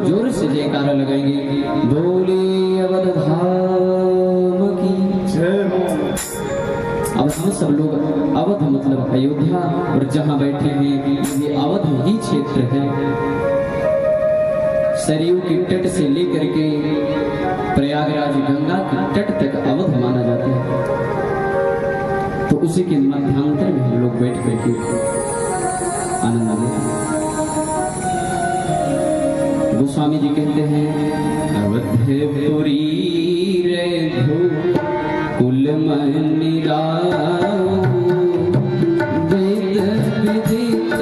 जोर से जयकारा लगाएंगे, बोले अवध धाम की जय। अब हम सब लोग अवध मतलब अयोध्या, और जहाँ बैठे हैं ये अवध ही क्षेत्र है। सरयू के तट से लेकर के प्रयागराज गंगा के तट तक अवध माना जाता है। तो उसी के मध्यांतर में हम लोग बैठ करके आनंद लेते हैं। गोस्वामी जी कहते हैं, अवधपुरी रघु कुल मनिराओ, वेद विदित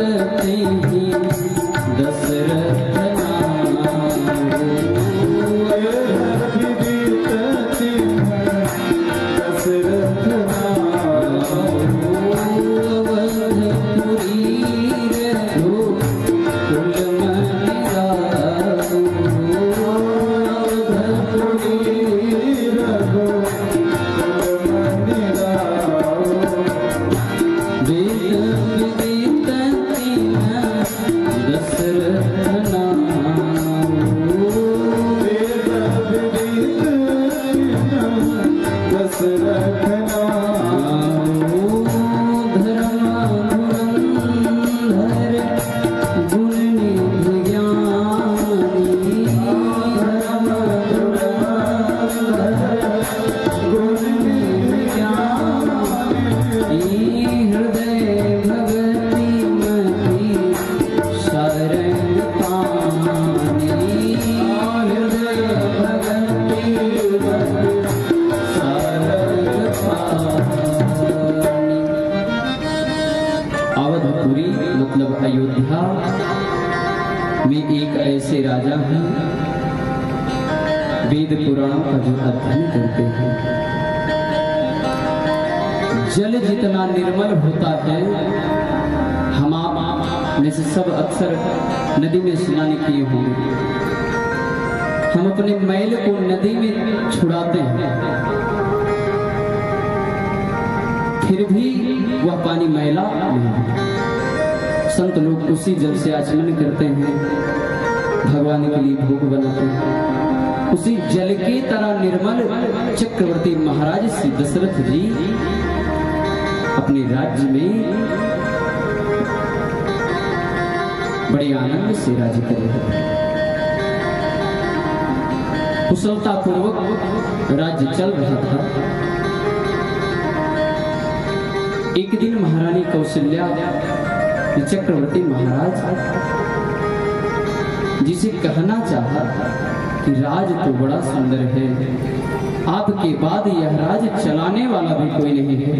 तेहि दशरथ में एक ऐसे राजा हैं वेद पुराणों का जो अध्ययन करते हैं। जल जितना निर्मल होता है, हम आप में से सब अक्सर नदी में स्नान किए होंगे। हम अपने मैल को नदी में छुड़ाते हैं, फिर भी वह पानी मैला नहीं। संत लोग उसी जल से आचमन करते हैं, भगवान के लिए भोग बनाते हैं। उसी जल की तरह निर्मल चक्रवर्ती महाराज श्री दशरथ जी अपने राज्य में बड़े आनंद से राज्य कर रहे थे। कुशलता पूर्वक राज्य चल रहा था। एक दिन महारानी कौशल्या चक्रवर्ती महाराज जिसे कहना चाहा कि राज तो बड़ा सुंदर है, आपके बाद यह राज चलाने वाला भी कोई नहीं है।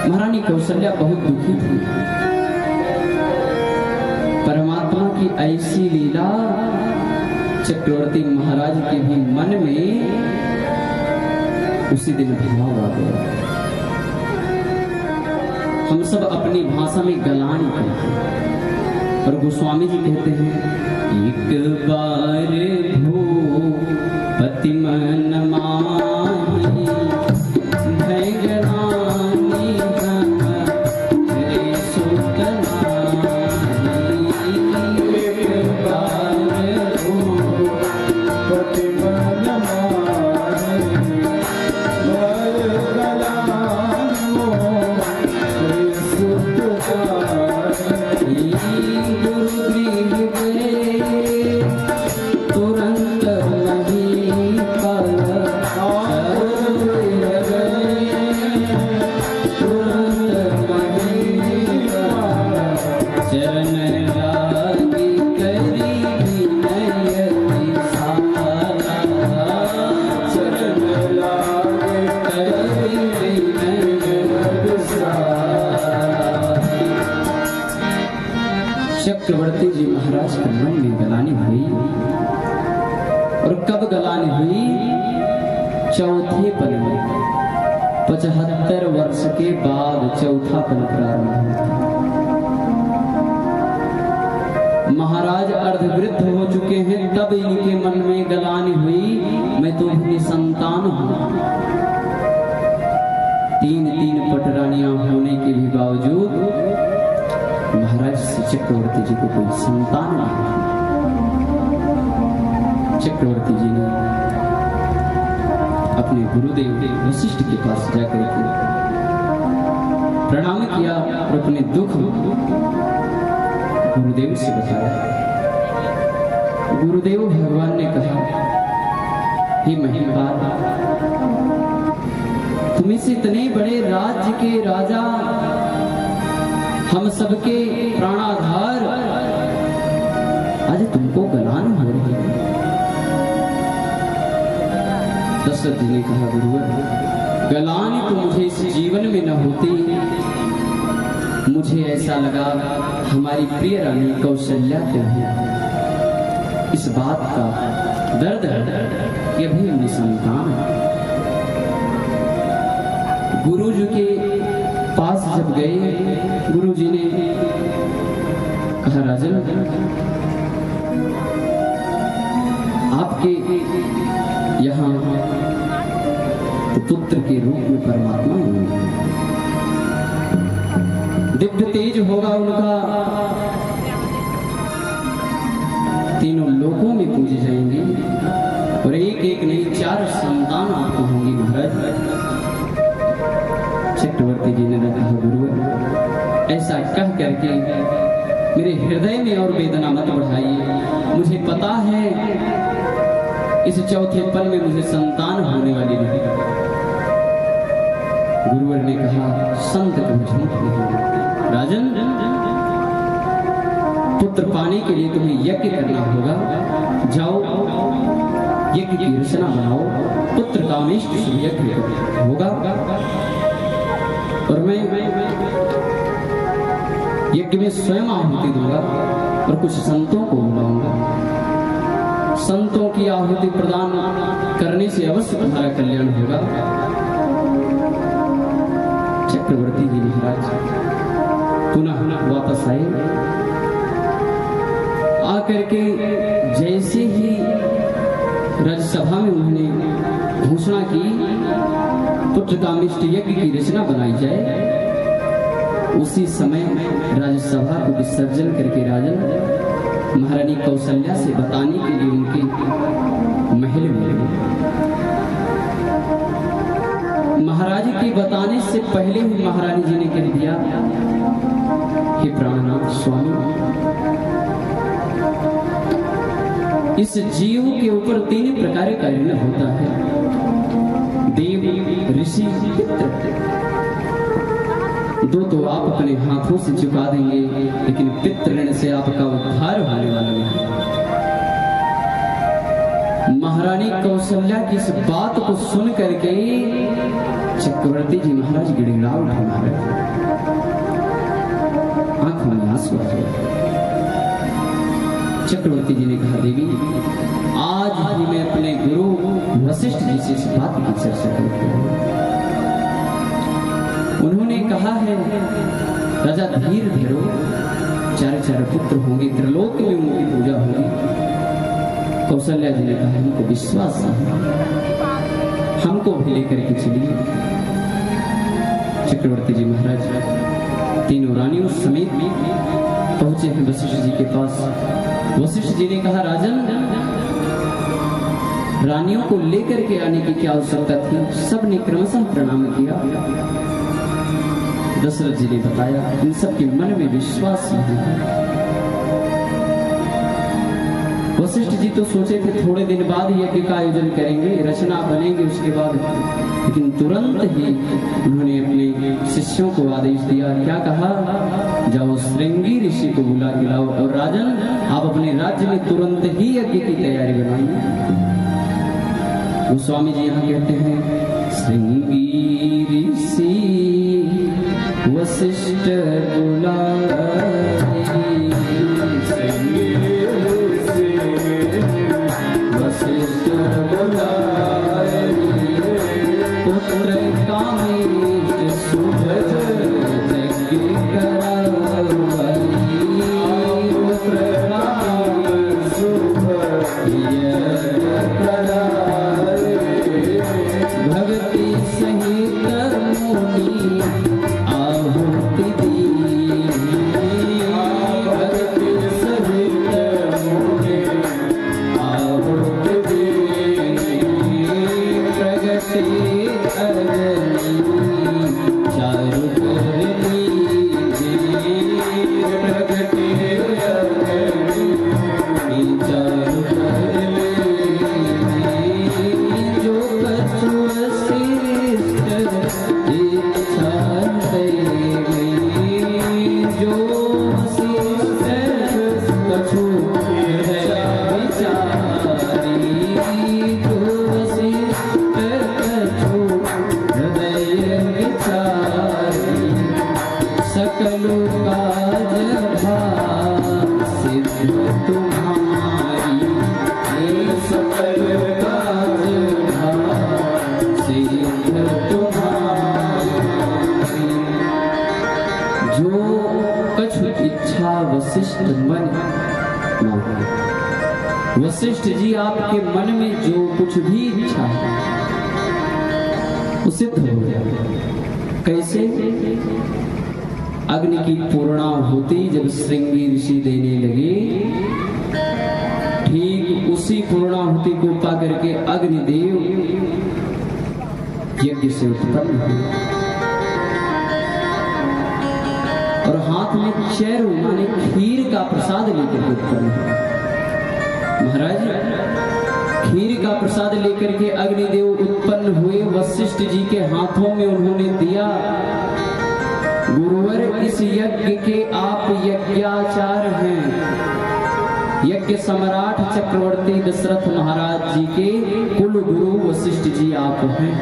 महारानी कौशल्या बहुत दुखी थी। परमात्मा की ऐसी लीला चक्रवर्ती महाराज के भी मन में उसी दिन भाव आ गया। हम सब अपनी भाषा में गलानी कहते हैं, और गोस्वामी जी कहते हैं, एक बार भूपति मन माही भय गलानी रे सुतनाही। एक बार भूपति मन माही भय गलानी सुतनाही। तुरंत नहीं पल चक्रवर्ती जी महाराज के मन में गलानी हुई। और कब गलानी हुई? चौथे पल में, 75 वर्ष के बाद चौथा पल प्रारंभ हुआ। महाराज अर्धवृद्ध हो चुके हैं, तब इनके मन में गलानी हुई, मैं तो निसंतान हूं। 3 पटरानियां होने के भी बावजूद महाराज श्री चक्रवर्ती जी को कोई संतान नहीं। चक्रवर्ती जी ने अपने गुरुदेव वशिष्ठ के पास जाकर के प्रणाम किया और अपने दुख गुरुदेव से बताया। गुरुदेव भगवान ने कहा, हे महिमपाल, तुम इस इतने बड़े राज्य के राजा, हम सबके प्राणाधार, आज तुमको गलान हो रही है। दशरथ जी ने कहा, गुरुवर, गलान तो मुझे इस जीवन में न होती। मुझे ऐसा लगा हमारी प्रिय रानी कौशल्या को इस बात का दर्द है कि अभी उन्हें संतान है। गुरु जी के पास जब गए, गुरु जी ने कहा, राजन, आपके यहाँ तो पुत्र के रूप में परमात्मा होंगे, दिव्य तेज होगा उनका, तीनों लोकों में पूजे जाएंगे और एक एक नहीं 4 संतान आपको होंगी महाराज। चक्रवर्ती जी ने कहा, गुरुवर, ऐसा कह करके मेरे हृदय में और वेदना मत बढ़ाइए। मुझे पता है इस चौथे पल में मुझे संतान होने वाली नहीं। गुरुवर ने कहा, संत कभी झूठ नहीं बोलते। राजन, पुत्र पाने के लिए तुम्हें यज्ञ करना होगा। जाओ, यज्ञ की रचना बनाओ, पुत्र कामेष्ट यज्ञ होगा और मैं यज्ञ में स्वयं आहुति दूंगा और कुछ संतों को बुलाऊंगा। संतों की आहुति प्रदान करने से अवश्य तुम्हारा कल्याण होगा। चक्रवर्ती जी महाराज पुनः वापस आए। आकर के जैसे ही राज्यसभा में उन्होंने घोषणा की पुत्र कामेष्ट यज्ञ की रचना बनाई जाए, उसी समय राज्यसभा को विसर्जन करके राजन महारानी कौशल्या से बताने के लिए उनके महल में गए। महाराज के बताने से पहले ही महारानी जी ने कह दिया, हे प्राणनाथ स्वामी, इस जीव के ऊपर 3 प्रकार का ऋण होता है, देव, ऋषि, पितृ। 2 तो आप अपने हाथों से चुका देंगे, लेकिन पितृ ऋण से आपका उद्धार होने वाला नहीं। महारानी कौशल्या की इस बात को सुन करके चक्रवर्ती जी महाराज गिड़गिड़ा उठे, आंखों में आंसू आ गए। चक्रवर्ती जी ने कहा, देवी, आज ही मैं अपने गुरु वशिष्ठ जी से इस बात की चर्चा करती हूँ। उन्होंने कहा है, राजा धीर धीरो, 4 पुत्र होंगे, त्रिलोक में उनकी पूजा होगी। कौशल्या जी ने कहा, हमको विश्वास है, हमको भी लेकर के चलिए। चक्रवर्ती जी महाराज 3 रानियों समेत पहुंचे हैं वशिष्ठ जी के पास। वशिष्ठ जी ने कहा, राजन, रानियों को लेकर के आने की क्या आवश्यकता थी? सबने क्रमशः प्रणाम किया। दशरथ जी ने बताया, इन सबके मन में विश्वास नहीं है। वशिष्ठ जी तो सोचे थे थोड़े दिन बाद यज्ञ का आयोजन करेंगे, रचना बनेंगे उसके बाद, लेकिन तुरंत ही उन्होंने अपने शिष्यों को आदेश दिया। क्या कहा? जाओ श्रृंगी ऋषि को बुला के लाओ और राजन, आप अपने राज्य में तुरंत ही यज्ञ की तैयारी बनाइए। गोस्वामी जी यहाँ कहते हैं, श्रृंगी ऋषि वशिष्ठ बुलाए, वशिष्ठ बुलाए, पुत्र कामेष्ट शुभ यज्ञ करावई, पुत्र कामेष्ट शुभ यज्ञ करावई, भक्ति सहित मुनि आहुति दी। तुम्हारी ये सकल काज सिद्ध तुम्हारी। जो कछु इच्छा वशिष्ठ मन मांगे। वशिष्ठ जी आपके मन में जो कुछ भी इच्छा है वो सिद्ध हो जाए। कैसे? अग्नि की पूर्णाहुति जब श्रृंगी ऋषि देने लगे, ठीक उसी पूर्णाहुति को पा करके अग्निदेव यज्ञ से उत्पन्न हुए और हाथ में चैरु माने खीर का प्रसाद लेकर उत्पन्न हुए। महाराज खीर का प्रसाद लेकर के अग्निदेव उत्पन्न हुए। वशिष्ठ जी के हाथों में उन्होंने दिया, गुरुवर इस यज्ञ के आप यज्ञाचार्य हैं। यज्ञ सम्राट चक्रवर्ती दशरथ महाराज जी के कुल गुरु वशिष्ठ जी आप हैं।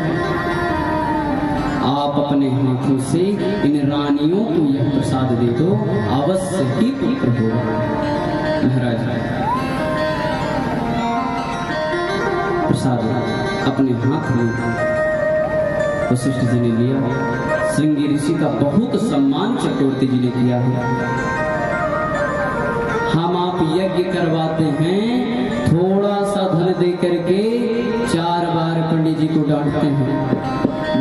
आप अपने हाथों से इन रानियों को यह प्रसाद दे दो, अवश्य ही पुत्र होगा। महाराज प्रसाद अपने हाथ में वशिष्ठ जी ने लिया। श्रृंगी ऋषि का बहुत सम्मान चक्रवर्ती जी ने किया है। हम आप यज्ञ करवाते हैं, थोड़ा सा धन दे करके 4 बार पंडित जी को डांटते हैं।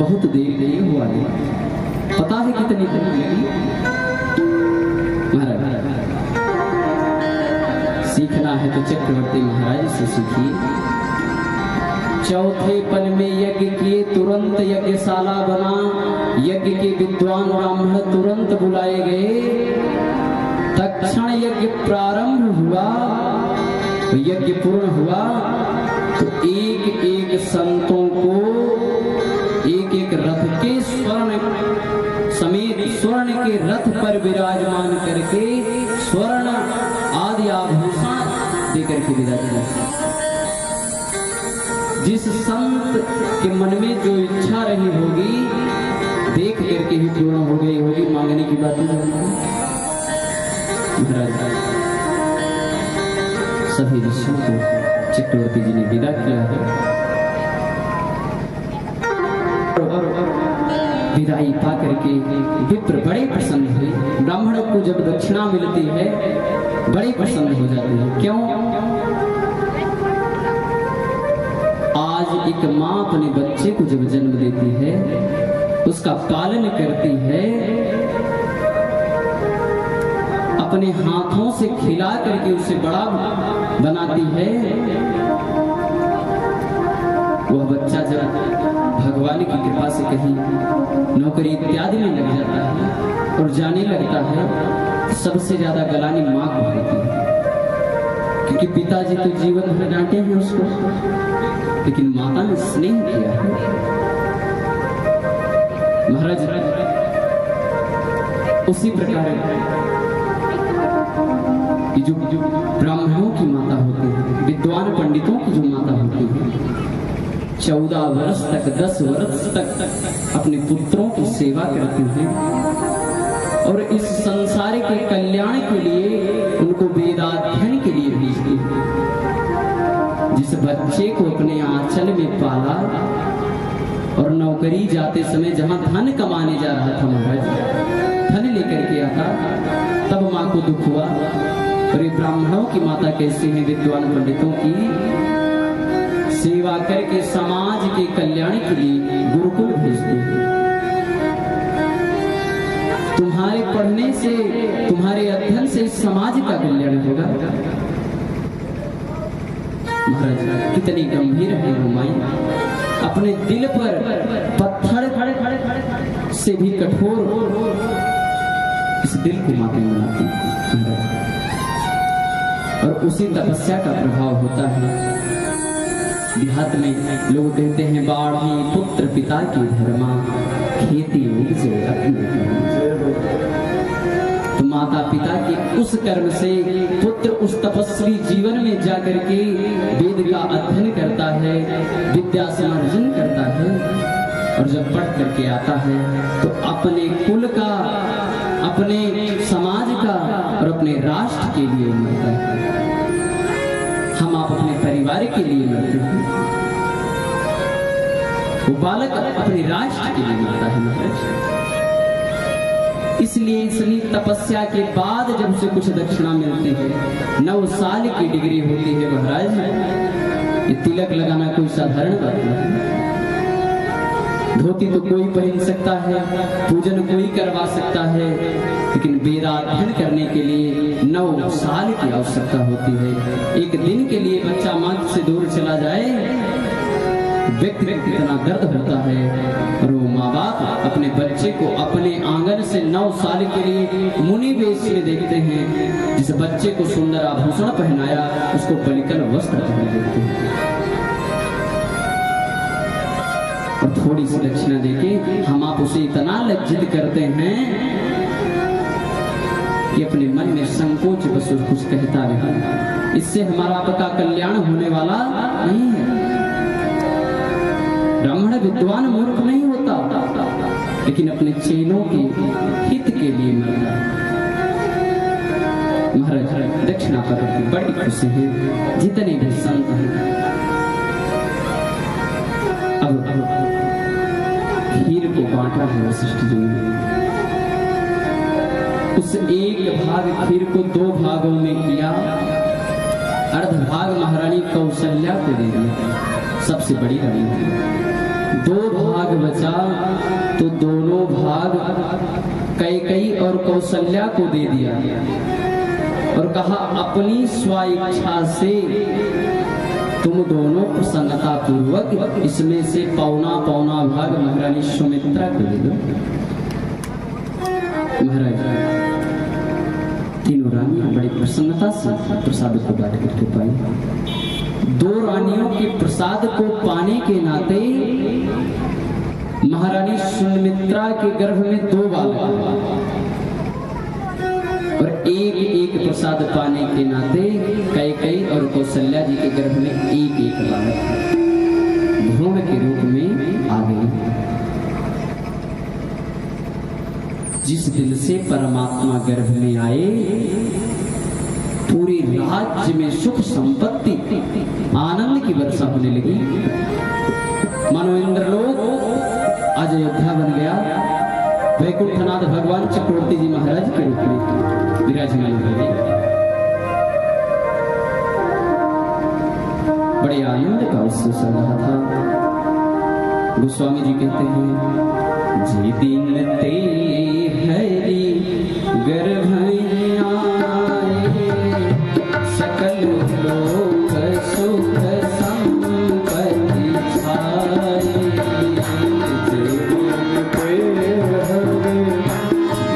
बहुत देर नहीं हुआ है, पता है कितनी देर लगी? महाराज सीखना है तो चक्रवर्ती महाराज से सीखिए। चौथे पल में यज्ञ किए, तुरंत यज्ञशाला बना। यज्ञ के विद्वान ब्राह्मण तुरंत बुलाए गए। तत्क्षण यज्ञ प्रारंभ हुआ, यज्ञ पूर्ण हुआ तो एक एक संतों को एक एक रथ के स्वर्ण समेत स्वर्ण के रथ पर विराजमान करके स्वर्ण आदि आभूषण देकर के विदा किया। जिस संत के मन में जो इच्छा रही होगी देख करके ही पूर्ण हो गई होगी, मांगने की बात नहीं। महाराज सभी ऋषियों को चक्रवर्ती जी ने विदा किया है और विदाई पा करके विप्र बड़े प्रसन्न हुए। ब्राह्मणों को जब दक्षिणा मिलती है बड़े प्रसन्न हो जाते हैं। क्यों? आज एक माँ अपने बच्चे को जब जन्म देती है, उसका पालन करती है, अपने हाथों से खिला करके उसे बड़ा बनाती है, वह बच्चा जब भगवान की कृपा से कहीं नौकरी इत्यादि में लग जाता है और जाने लगता है, सबसे ज्यादा गलानी माँ को होती है। क्योंकपिताजी तो जीवन भर डांटे हैं उसको, लेकिन माता ने स्नेह किया है। महाराज उसी प्रकार की जो ब्राह्मणों की माता होती है, विद्वान पंडितों की जो माता होती है, 14 वर्ष तक 10 वर्ष तक अपने पुत्रों की सेवा करती हैं और इस संसार के कल्याण के लिए उनको वेदाध्ययन के लिए भेजती है। जिस बच्चे को अपने आंचल में पाला और नौकरी जाते समय जहां धन कमाने जा रहा था, महाराज धन लेकर के आता, तब माँ को दुख हुआ। और ये ब्राह्मणों की माता कैसे हैं? विद्वान पंडितों की सेवा करके समाज के कल्याण के लिए गुरुकुल भेजती है। तुम्हारे पढ़ने से, तुम्हारे अध्ययन से समाज का कल्याण होगा। महाराज कितनी गंभीर है वो माई, अपने दिल पर पत्थर से भी कठोर इस दिल को माते बनाती और उसी तपस्या का प्रभाव होता है। देहात में लोग कहते हैं बाढ़ी पुत्र पिता की धर्मा, खेती उपजे अपने। तो माता पिता के उस कर्म से पुत्र उस तपस्वी जीवन में जाकर के वेद का अध्ययन करता है, विद्या समार्जन करता है और जब पढ़ करके आता है तो अपने कुल का, अपने समाज का और अपने राष्ट्र के लिए मरता है। परिवार के लिए मरते हैं, वो बालक अपने राष्ट्र के लिए मरता है महाराज। इसलिए इतनी तपस्या के बाद जब उसे कुछ दक्षिणा मिलती है, 9 साल की डिग्री होती है महाराज। ये तिलक लगाना कोई साधारण बात नहीं। धोती तो कोई पहन सकता है, पूजन कोई करवा सकता है, लेकिन वेदाध्ययन करने के लिए 9 साल की आवश्यकता होती है। एक दिन के लिए बच्चा मां से दूर चला जाए, व्यक्ति कितना दर्द होता है। और वो माँ बाप अपने बच्चे को अपने आंगन से 9 साल के लिए मुनि वेश में देखते हैं। जिस बच्चे को सुंदर आभूषण पहनाया उसको बलिकल वस्त्र पहना देते हैं और थोड़ी सी दक्षिणा देके हम आप उसे इतना लज्जित करते हैं कि अपने मन में संकोच बस कुछ कहता नहीं। इससे हमारा आपका कल्याण होने वाला नहीं है। ब्राह्मण विद्वान मूर्ख नहीं होता, लेकिन अपने चेलों के हित के लिए मरता है। महाराज दक्षिणा पर बड़ी खुशी है जितने भी संत हैं। अब खीर को बांटा है वशिष्ठ जी ने। उस एक भाग खीर को 2 भागों में किया, अर्ध भाग महारानी कौशल्या को दे दिया, सबसे बड़ी रानी। 2 भाग बचा तो दोनों भाग कैकेयी और कौशल्या को दे दिया और कहा अपनी स्वेच्छा से तुम दोनों प्रसन्नता पूर्वक इसमें से पौना पौना भाग महारानी सुमित्रा को दे दो। महाराज तीनों रानियां बड़ी प्रसन्नता से प्रसाद को बांट करके पाई। 2 रानियों के प्रसाद को पाने के नाते महारानी सुमित्रा के गर्भ में 2 बालक और एक प्रसाद पाने के नाते कैकेयी और कौशल्या जी के गर्भ में एक बालक भ्रूण के रूप में आ गई। जिस दिन से परमात्मा गर्भ में आए पूरे राज्य में सुख संपत्ति आनंद की वर्षा होने लगी। मानो इंद्रलोक आज अयोध्या बन गया। वैकुंठनाथ भगवान चक्रवर्ती जी महाराज के रूप में विराजमान हो गए। बड़े आनंद का उत्सव चल रहा था। गोस्वामी जी कहते हैं जी दिन ते हरि गर्भ सकल लोक सुख संपत्ति छाए।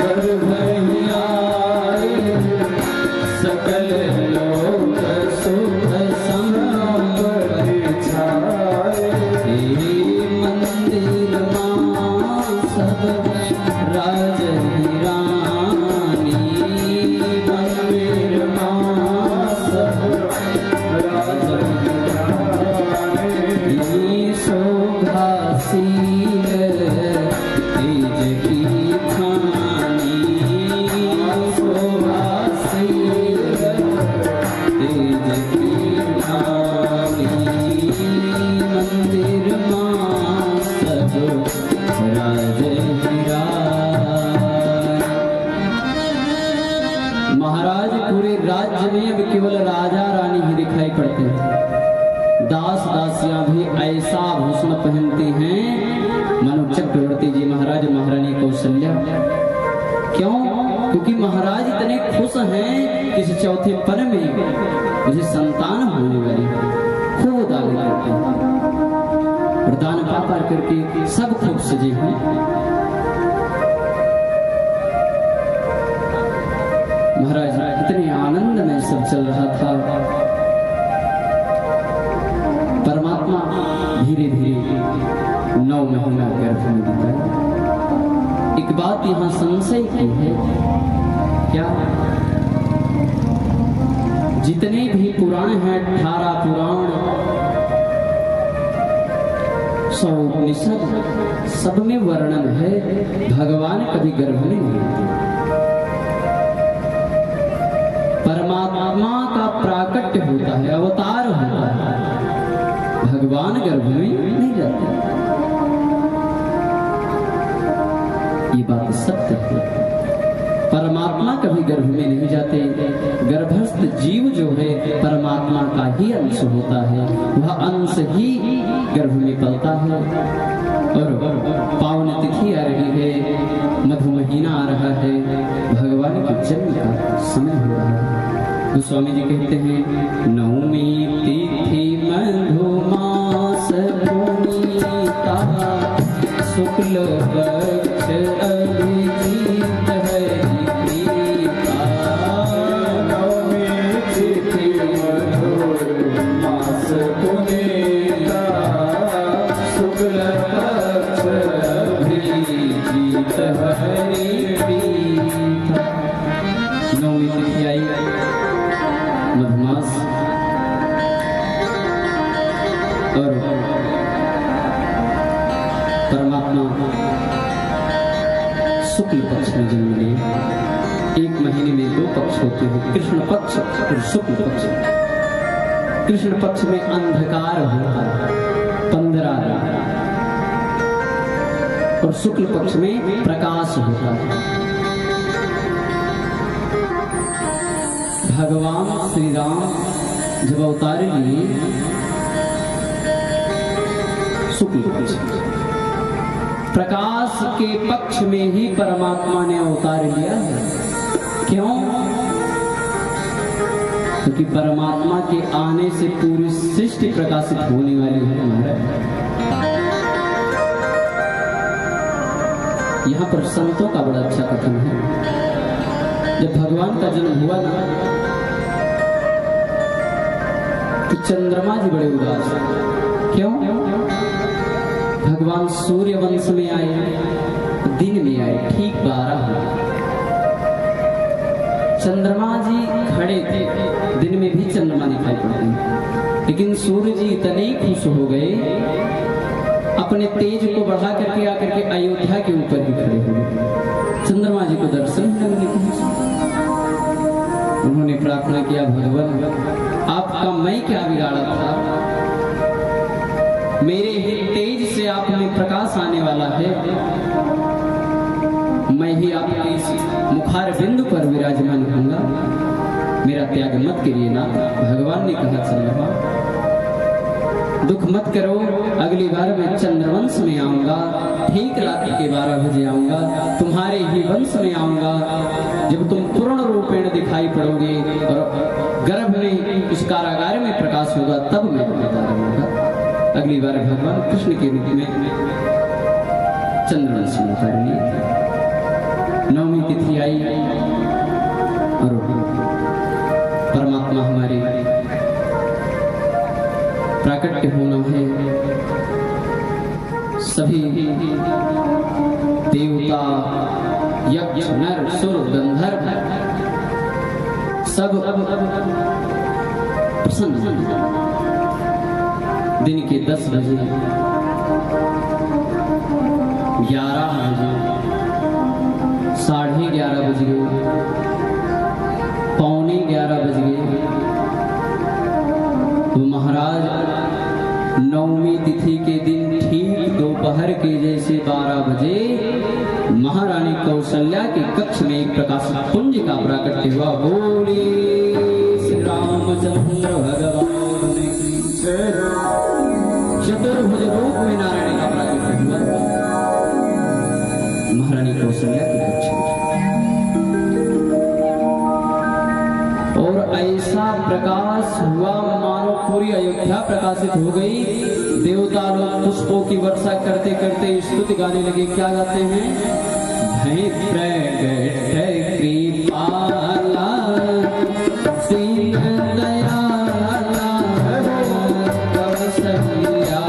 गर्भ आए सकल लोक सुख संपत्ति छाए। मंदिर मां सब राज महाराज पूरे राज्य में अब केवल राजा रानी ही दिखाई पड़ते हैं। दास दासियां भी ऐसा आभूषण पहनते हैं मानो चक्रवर्ती जी महाराज महारानी कौशल्या। क्यों? क्योंकि महाराज इतने खुश हैं कि इस चौथे पन में मुझे संतान होने वाली खूब दान करते हैं और दान पा करके सब खूब सजे हैं। महाराज इतने आनंद में सब चल रहा था। परमात्मा धीरे धीरे 9 महीना गर्भ में बिताया। एक बात यहाँ संशय की है, क्या जितने भी पुराण हैं 18 पुराण 100 उपनिषद सब में वर्णन है भगवान कभी गर्भ में नहीं होते। परमात्मा का प्राकट्य होता है, अवतार होता है। ये बात सत्य है। परमात्मा कभी गर्भ में नहीं जाते। गर्भस्थ जीव जो है परमात्मा का ही अंश होता है, वह अंश ही गर्भ में पलता है। और पावन तिथि आ रही है, मधु महीना आ रहा है, भगवान के जन्म का समय हो रहा है। गोस्वामी जी कहते हैं, नवमी तिथि मधुमास पुनीता, शुक्ल पक्ष अभिजीत है प्रीता। नवमी तिथि मधुमास पुनीता, शुक्ल पक्ष अभिजीत है प्रीता। नवमी तिथि आई, मधुमास, और परमात्मा शुक्ल पक्ष में जन्म लिए। एक महीने में 2 पक्ष होते हैं, कृष्ण पक्ष और शुक्ल पक्ष। कृष्ण पक्ष में अंधकार होता है 15 दिन, और शुक्ल पक्ष में प्रकाश होता है। भगवान श्री राम जब अवतार लिए शुक्ल पक्ष, प्रकाश के पक्ष में ही परमात्मा ने अवतार लिया है। क्यों? क्योंकि परमात्मा के आने से पूरी सृष्टि प्रकाशित होने वाली है महाराज। यहाँ पर संतों का बड़ा अच्छा कथन है। जब भगवान का जन्म हुआ ना, तो चंद्रमा जी बड़े उदास हैं। क्यों? भगवान सूर्य वंश में आए, दिन में आए, ठीक 12 बजे। चंद्रमा जी खड़े थे, दिन में भी चंद्रमा दिखाई पड़ते हैं, लेकिन सूर्य जी इतने खुश हो गए, अपने तेज को बढ़ा करके आकर के अयोध्या के ऊपर भी खड़े हो गए। चंद्रमा जी को दर्शन करने के उन्होंने प्रार्थना किया, भगवान आपका मैं क्या बिगाड़ा था, मेरे ही तेज से आप में प्रकाश आने वाला है, मैं ही आपके इस मुखार बिंदु पर विराजमान होऊंगा, मेरा त्याग मत करिए ना। भगवान ने कहा, चंद्रमा दुख मत करो, अगली बार मैं चंद्रवंश में आऊंगा, ठीक रात्रि के 12 बजे आऊंगा, तुम्हारे ही वंश में आऊंगा, जब तुम पूर्ण रूपेण दिखाई पड़ोगे और गर्भ में उस कारागार में प्रकाश होगा, तब मैं तुम्हें आऊंगा। अगली बार भगवान कृष्ण के रूप में चंद्रवंश में उतर लिए। नवमी तिथि आई और परमात्मा हमारे प्राकट्य होना है। सभी देवता, यक्ष, नर, सुर, गंधर्व सब प्रसन्न। दिन के 10 बजे, 11 बजे, 11:30 बज गए, 11:45 बज गए, तो महाराज नवमी तिथि के दिन ठीक दोपहर के जैसे 12 बजे महारानी कौशल्या के कक्ष में एक प्रकाशित पुंज का प्राकट्य हुआ। बोले श्री रामचंद्र भगवान की जय। चतुर्भुज रूप में नारायण का प्राकट्य हुआ महारानी कौशल्या के कक्ष में, और ऐसा प्रकाश हुआ मानो पूरी अयोध्या प्रकाशित हो गई। देवता लोग पुष्पों की वर्षा करते करते स्तुति गाने लगे। क्या गाते हैं? भय प्रगट कृपाला दीन दयाला कौशल्या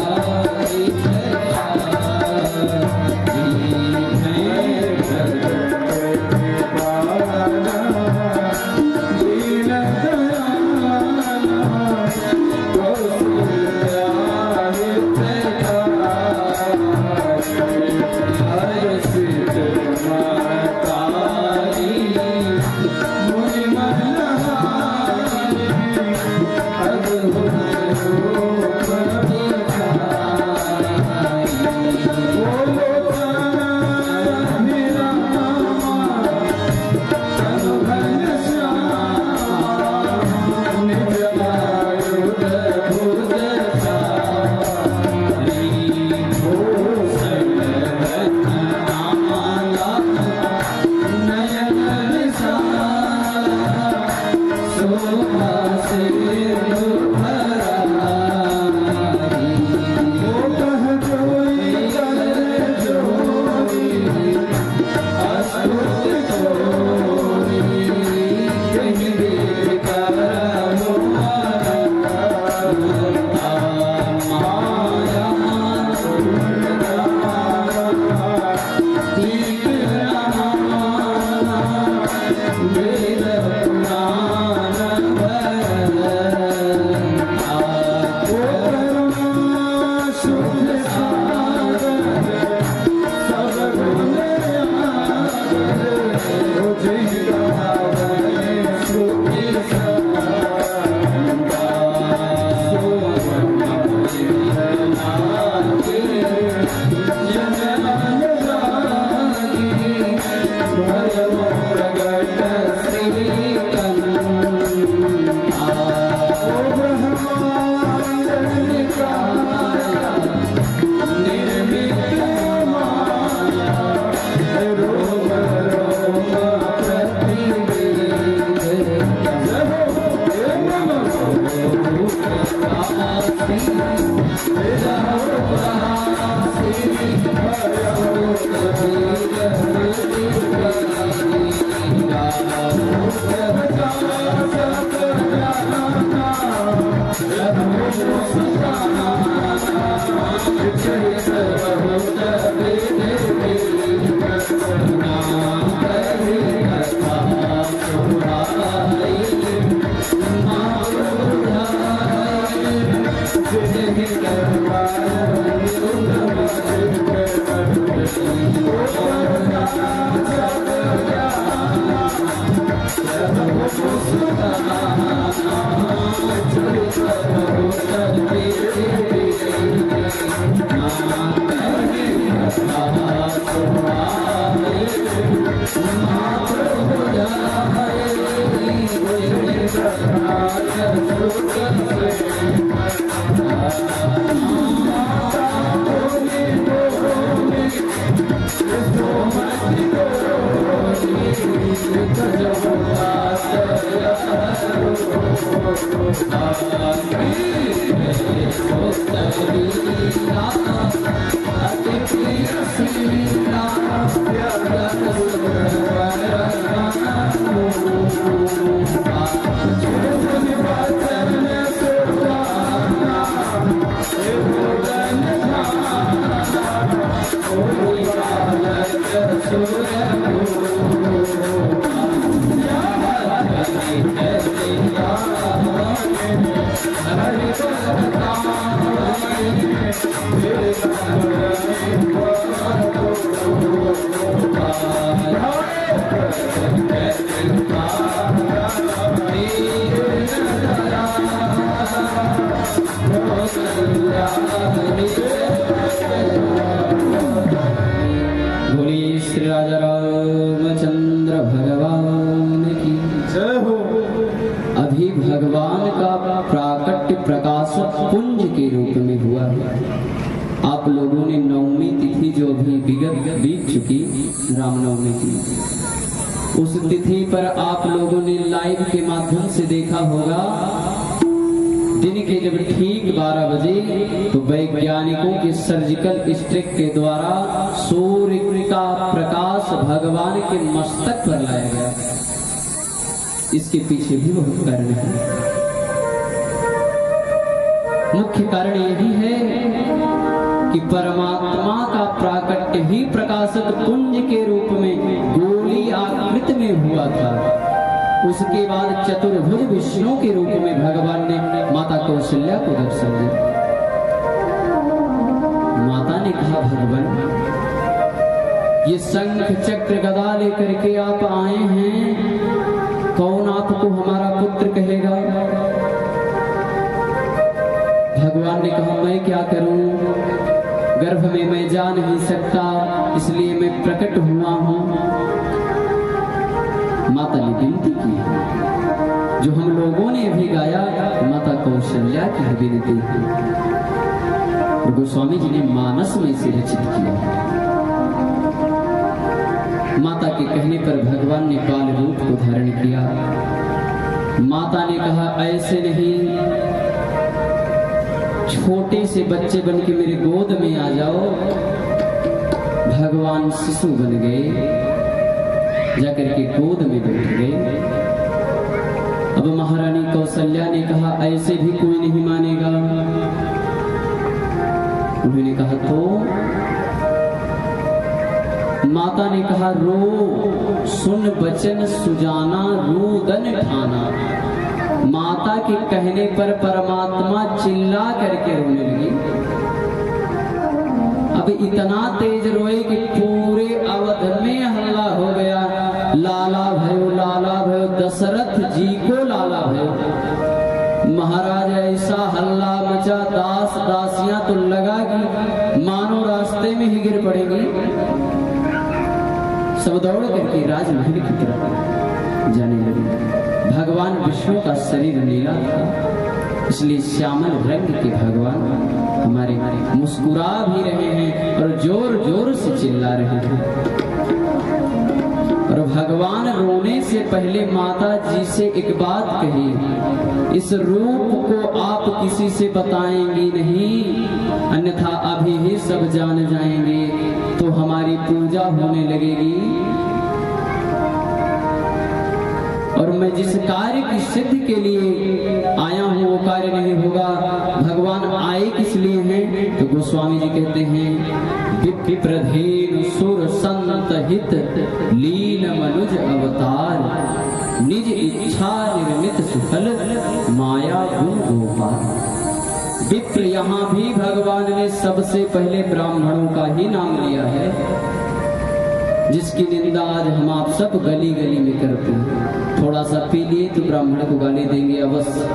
बोलिए श्री राजा रामचंद्र भगवान की जय हो। अभी भगवान का प्राकट्य प्रकाश पुंज के रूप में हुआ है। आप लोगों ने नवमी तिथि जो अभी बीत चुकी रामनवमी की, उस तिथि पर आप लोगों ने लाइव के माध्यम से देखा होगा। दिन के जब ठीक 12 बजे तो वैज्ञानिकों के सर्जिकल स्ट्राइक के द्वारा सूर्य का प्रकाश भगवान के मस्तक पर लाया गया। इसके पीछे भी बहुत कारण है। मुख्य कारण यही है कि परमात्मा का प्राकट्य ही प्रकाशक पुंज के रूप में गोली आकृति में हुआ था। उसके बाद चतुर्भुज विष्णु के रूप में भगवान ने माता कौशल्या को दर्शन दिया। माता ने कहा, भगवान ये शंख चक्र गदा लेकर के आप आए हैं, कौन आपको हमारा पुत्र कहेगा? भगवान ने कहा, मैं क्या करूं, गर्भ में मैं जा नहीं सकता, इसलिए मैं प्रकट हुआ हूं। माता ने विनती की, जो हम लोगों ने अभी गाया माता कौशल्या की विनती है, और गोस्वामी जी ने मानस में से रचित किया। माता के कहने पर भगवान ने बाल रूप को धारण किया। माता ने कहा ऐसे नहीं, छोटे से बच्चे बन के मेरे गोद में आ जाओ। भगवान शिशु बन गए, जाकर के गोद में बैठ गए। अब महारानी कौशल्या ने कहा ऐसे भी कोई नहीं मानेगा। उन्होंने कहा तो माता ने कहा रो सुन बचन सुजाना रोदन ठाना। माता के कहने पर परमात्मा चिल्ला करके रोने लगी। अब इतना तेज रोए कि पूरे अवध में हल्ला हो गया। लाला भयो दशरथ जी को लाला भयो। महाराज ऐसा हल्ला मचा, दास दासियां तो लगा कि मानो रास्ते में ही गिर पड़ेगी। सब दौड़ करके राजमहल की तरफ जाने लगे। भगवान विष्णु का शरीर नीला था, इसलिए श्यामल रंग के भगवान हमारे मुस्कुरा भी रहे हैं और जोर जोर से चिल्ला रहे हैं। और भगवान रोने से पहले माता जी से एक बात कही, इस रूप को आप किसी से बताएंगी नहीं, अन्यथा अभी ही सब जान जाएंगे तो हमारी पूजा होने लगेगी और मैं जिस कार्य की सिद्धि के लिए आया हूं वो कार्य नहीं होगा। भगवान आए किस लिए हैं? तो गोस्वामी जी कहते हैं विप्रधेनु सुर संत हित लीन मनुज अवतार, निज इच्छा निर्मित सुफल माया गुण गोपाल। विप्र यहाँ भी भगवान ने सबसे पहले ब्राह्मणों का ही नाम लिया है, जिसकी निंदा आज हम आप सब गली गली में करते हैं। थोड़ा सा पी लिए तो ब्राह्मण को गाली देंगे अवश्य।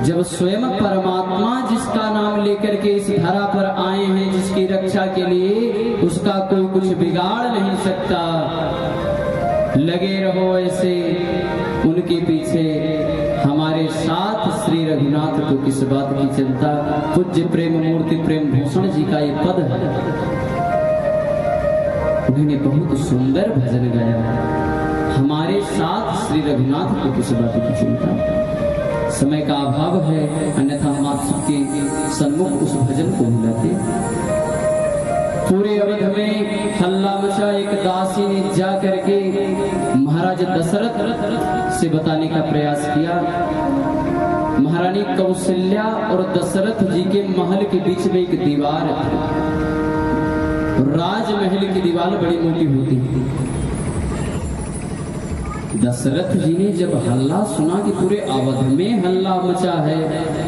जब स्वयं परमात्मा जिसका नाम लेकर के इस धरा पर आए हैं, जिसकी रक्षा के लिए, उसका कोई कुछ बिगाड़ नहीं सकता। लगे रहो ऐसे उनके पीछे, हमारे साथ श्री रघुनाथ को किस बात की चिंता। पूज्य प्रेम मूर्ति प्रेम भूषण जी का ये पद है, उन्होंने बहुत सुंदर भजन गाया। हमारे साथ श्री रघुनाथ को किस बात की चिंता। समय का अभाव है, अन्यथा हम आप सबके सन्मुख उस भजन को मिलाते। पूरे अवध में हल्ला मचा। एक दासी ने जा करके महाराज दशरथ से बताने का प्रयास किया। महारानी कौशल्या और दशरथ जी के महल के बीच में एक दीवार थी। राजमहल की दीवार बड़ी मोटी होती थी। दशरथ जी ने जब हल्ला सुना कि पूरे अवध में हल्ला मचा है,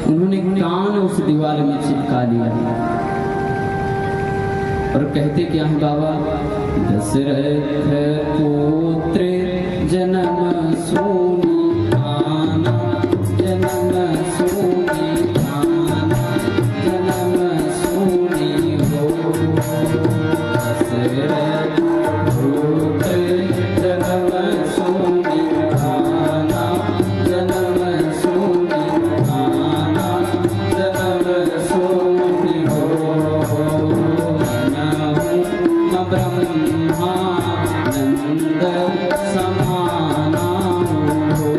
उन्होंने कान उस दीवार में चिपका लिया और कहते क्या है बाबा, दशरथ पुत्र जन्म सोनी आना, जन्म सोनी आना, जन्म सोनी हो। दशरथ पुत्र जन्म सोनी आना, जन्म सोनी आना, जन्म सोनी हो। ब्रह्मानंद समाना हो,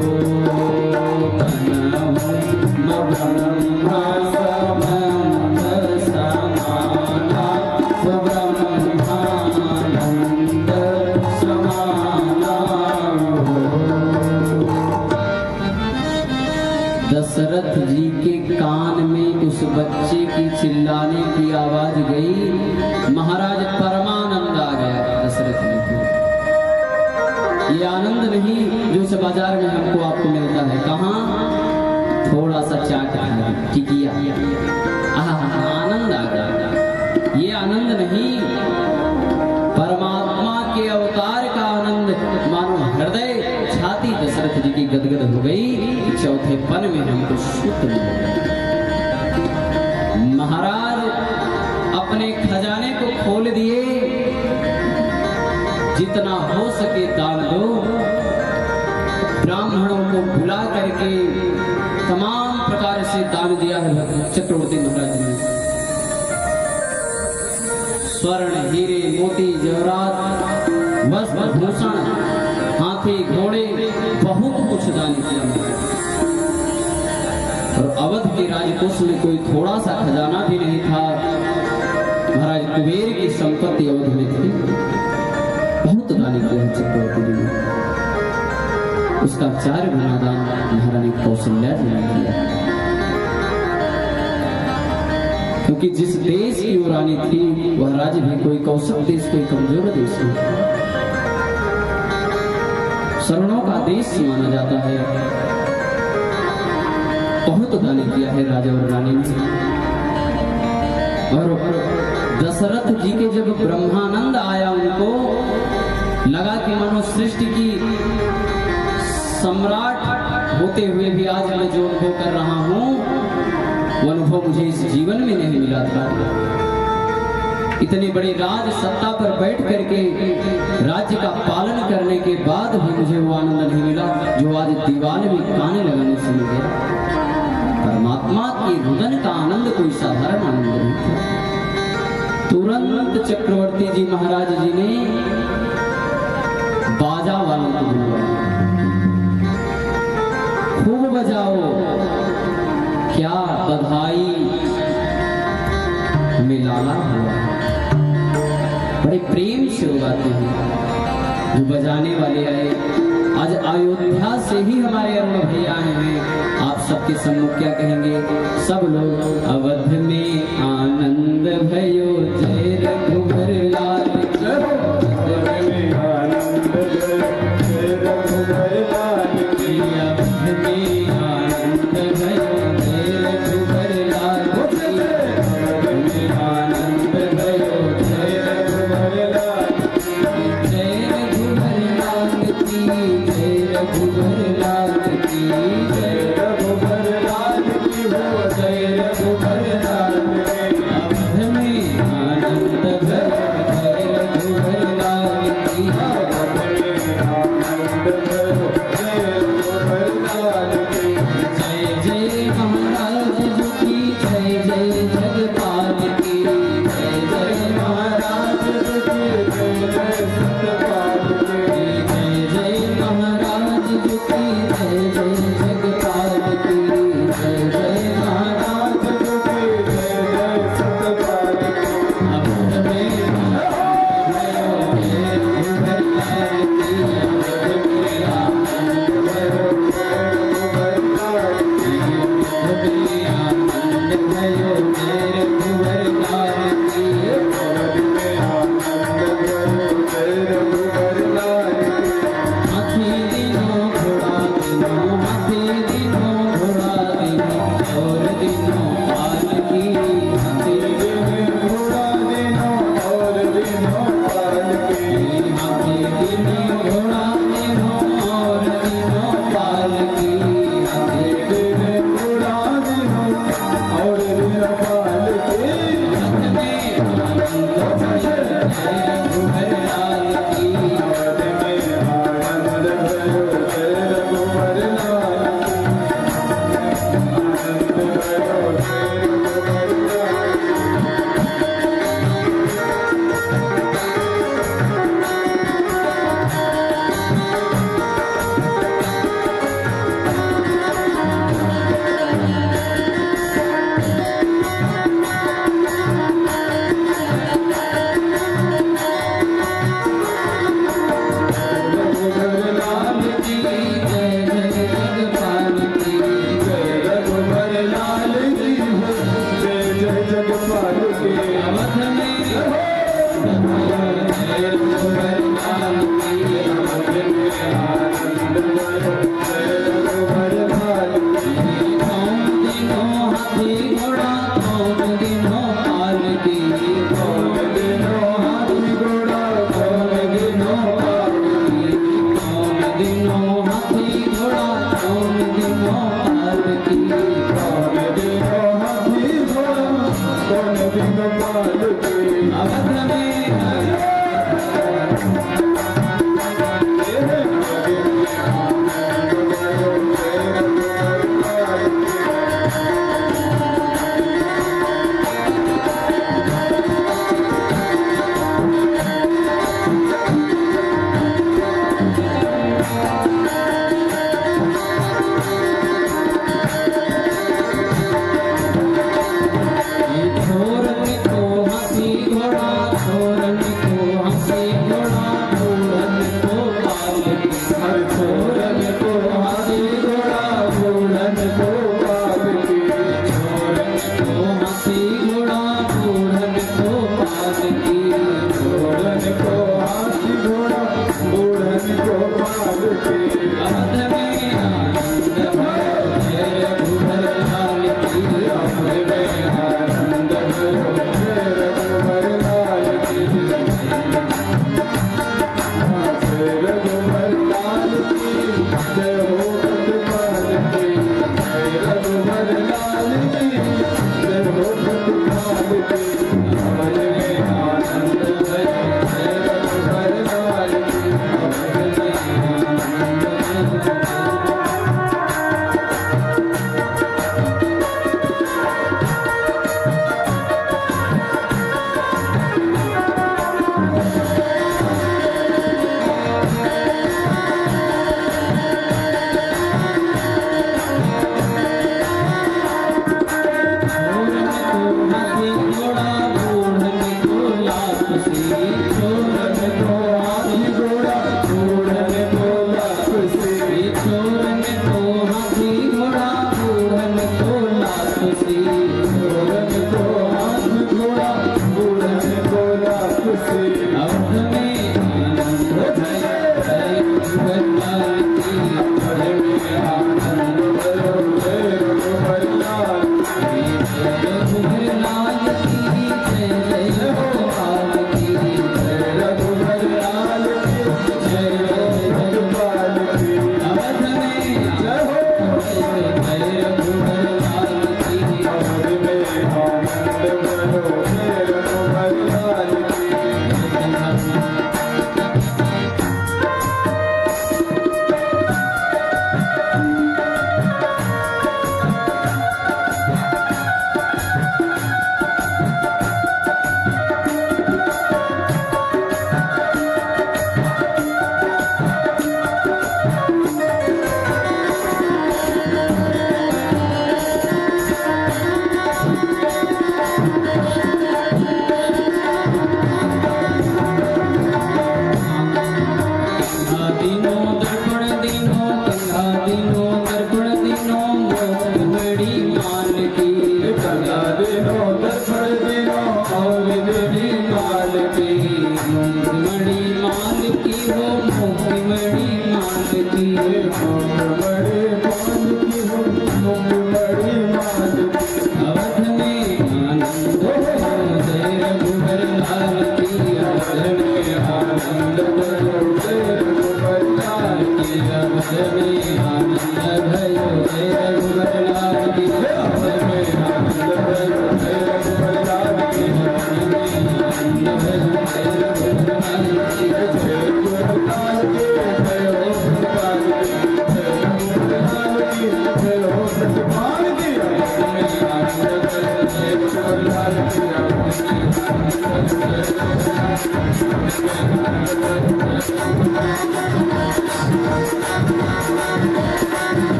ब्रह्मा समंद समाना, ब्रह्मानंद समाना हो। दशरथ जी के कान में उस बच्चे की चिल्लाने की आवाज गई। महाराज परमानंद आ गया दशरथ जी को। ये आनंद नहीं जो इस बाजार में हमको आपको मिलता है। कहाँ? थोड़ा सा चाट खा टिकिया, आनंद आ गया। ये आनंद नहीं, परमात्मा के अवतार का आनंद। मानो हृदय छाती दशरथ जी की गदगद हो गई। चौथे पन में हमको शुद्ध मिल गया। महाराज अपने खजाने को खोल दिए, जितना हो सके दान दो। ब्राह्मणों को बुला करके तमाम प्रकार से दान दिया है चक्रवर्ती महाराज ने। स्वर्ण हीरे मोती जवाहरात वस्त्र भूषण हाथी घोड़े बहुत कुछ दान किया महाराज। और अवध के राजकोष में कोई थोड़ा सा खजाना भी नहीं था महाराज। कुबेर की संपत्ति अवध में थी। बहुत दान किया चक्रवर्ती जी ने। उसका 4 गुना दान महारानी कौशल्या जी ने किया। क्योंकि जिस देश की वो रानी थी वह राज्य भी कोई कौशल देश, कोई कमजोर देश नहीं, शरणों का देश माना जाता है। बहुत दान किया है राजा और रानी ने। और दशरथ जी के जब ब्रह्मानंद आया, उनको लगा कि मनो सृष्टि की सम्राट होते हुए भी आज मैं जो अनुभव कर रहा हूं वो अनुभव मुझे इस जीवन में नहीं मिला था। इतने बड़े राज सत्ता पर बैठ करके राज्य का पालन करने के बाद भी मुझे वो आनंद नहीं मिला जो आज दीवार में गाने लगाने से मिल गया। परमात्मा के रुदन का आनंद कोई साधारण आनंद नहीं था। तुरंत चक्रवर्ती जी महाराज जी ने बाजा वालों को बुलवाया, खूब बजाओ, क्या बधाई हमें लाला हुआ। बड़े प्रेम से उगाते हैं जो बजाने वाले आए। आज अयोध्या से ही हमारे अरुण भैया आए हैं। आप सबके सम्मुख क्या कहेंगे? सब लोग अवध में आनंद भयो जय रघुवर लाल की। अवध में आनंद जय रघुवर लाल की। अवध में आनंद भयो जय रघुवर लाल की। अवध में आनंद भयो जय रघुवर लाल की। जय रघुवर लाल की। जय रघुवर लाल की। जय रघुवर लाल की हो। जय रघुवर लाल की। अवध में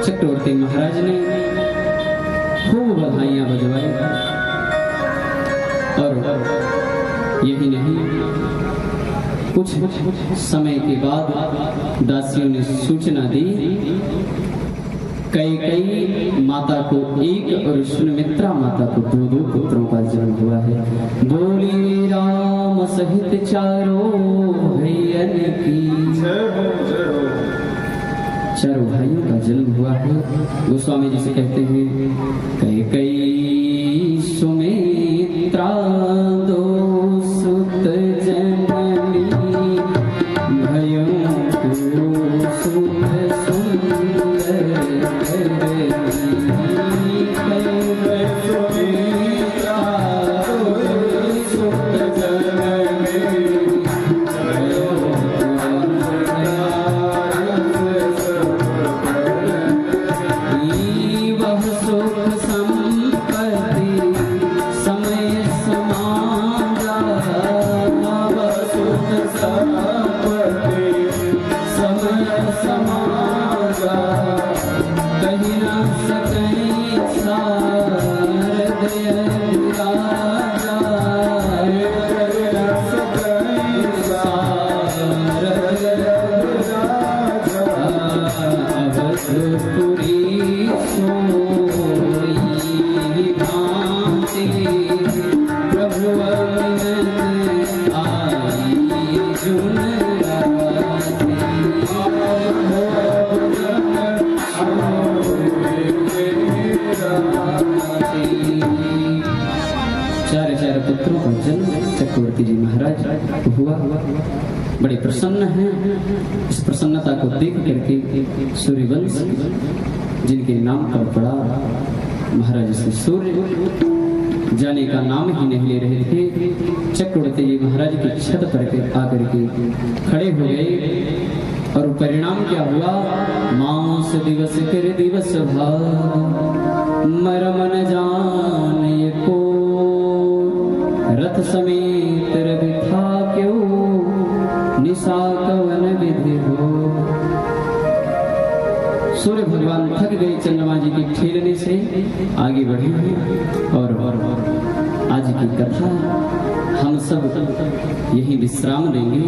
चक्रवर्ती महाराज ने खूब बधाइयां बजवाई और यही नहीं, कुछ समय के बाद दासियों ने सूचना दी, कई माता को एक और सुमित्रा माता को दो पुत्रों का जन्म हुआ है। बोली राम सहित चारों भैयन की, चारों भाइयों का जन्म हुआ है। गोस्वामी जी से कहते हैं, कई सुमित्रा दो सुत जननी, भयों को सुत सुंदर करनी। कई सुमित्रा दो सुत जननी, पुत्रों का जन्म चक्रवर्ती जी महाराज हुआ। बड़े प्रसन्न हैं। इस प्रसन्नता को देख करके सूर्यवंश जिनके नाम पर पड़ा, महाराज श्री सूर्य जाने का नाम ही नहीं ले रहे थे। चक्रवर्ती जी महाराज की छत पर आकर के खड़े हो गए और परिणाम क्या हुआ? मास दिवस कर दिवस भाव मरम न जान ये को, रथ समेत रवि था क्यों निशा कवन विधि हो। सूर्य भगवान थक गए चंद्रमा जी के ठेलने से, आगे बढ़े और आज की कथा हम सब यही विश्राम देंगे।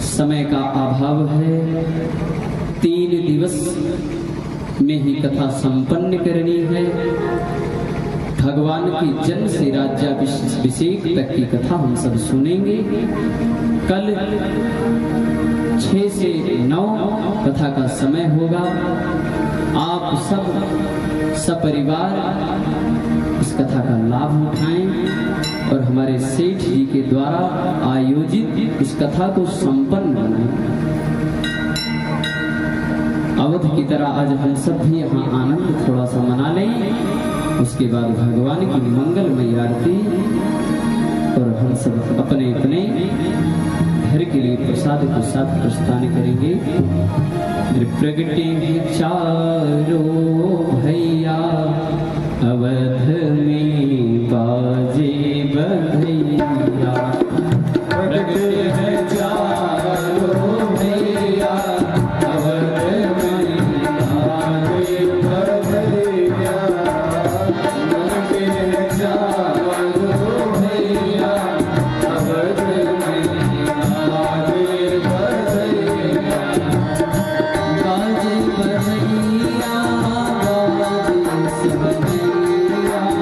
समय का अभाव है, 3 दिवस में ही कथा संपन्न करनी है। भगवान की जन्म से राज्याभिषेक तक की कथा हम सब सुनेंगे। कल 6 से 9 कथा का समय होगा। आप सब सपरिवार इस कथा का लाभ उठाएं और हमारे सेठ जी के द्वारा आयोजित इस कथा को संपन्न बनाएं। अवध की तरह आज हम सब भी यहाँ आनंद थोड़ा सा मना लें। उसके बाद भगवान की मंगलमयी आरती और हम सब अपने अपने घर के लिए प्रसाद के साथ प्रस्थान करेंगे। प्रगटे चारों भैया अवध में बाजे बधैया। प्रगटे हैं चारों भैया अवध में बाजे बधैया। प्रगटे हैं चारों भैया अवध में बाजे बधैया। बाजे बधैया बाजे बधैया।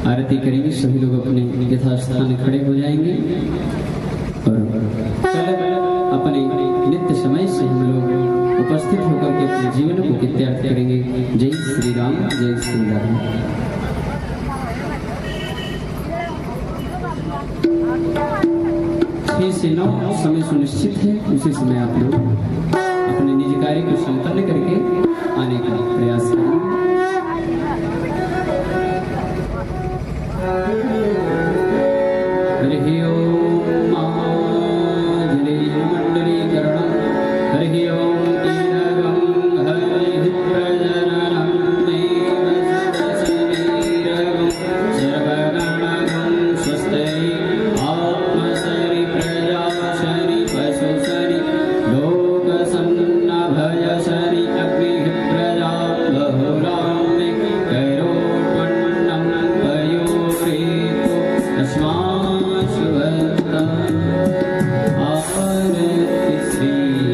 आरती करेंगे, सभी लोग अपने यथास्थान खड़े हो जाएंगे और कल अपने नित्य समय से हम लोग उपस्थित होकर के अपने जीवन को कृत्यार्थ करेंगे। जय श्री राम, जय श्री राम। 6 से 9 समय सुनिश्चित है, उसी समय आप लोग अपने निज कार्य को संपन्न करके आने का प्रयास करें। हरि ओम आंजनेय मंडलीकरणं, हरि ओम ईरगं हरि प्रजननं देव सदशिवीरगं सर्वगणगं स्वस्ति आत्मसरि प्रजाशरि पशुशरि लोकसन्नभयशरि अग्निः प्रजा बहुरामि कैरोपण्णं पयोरेको तस्माशुभक्ता आरति श्रीरामायणती।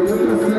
This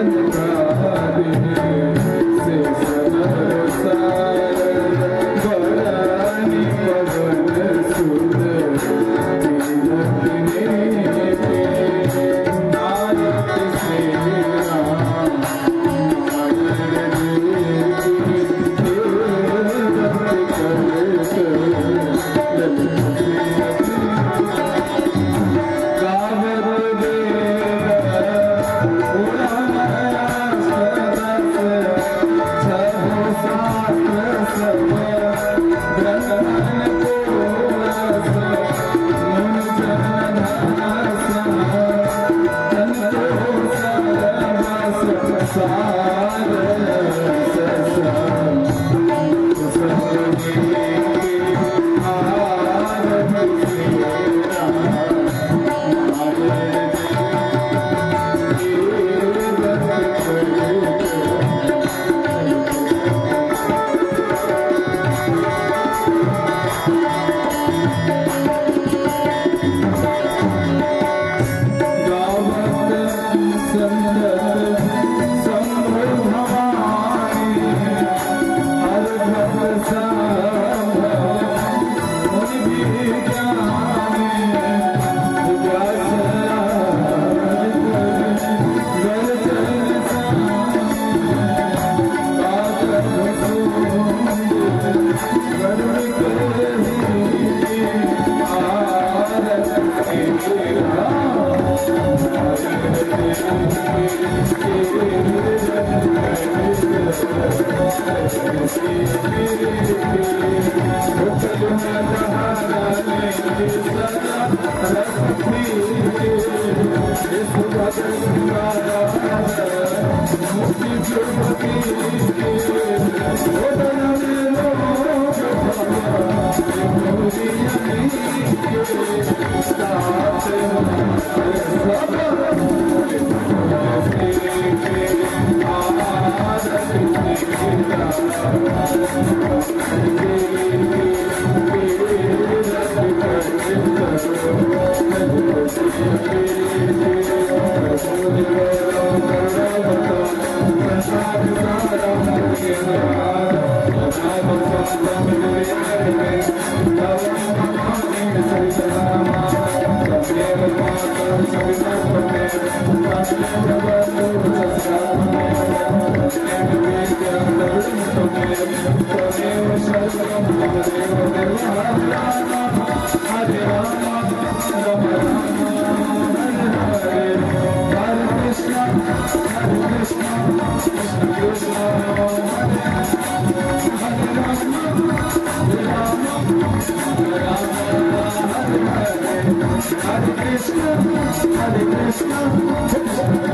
Hare Krishna, Hare Krishna,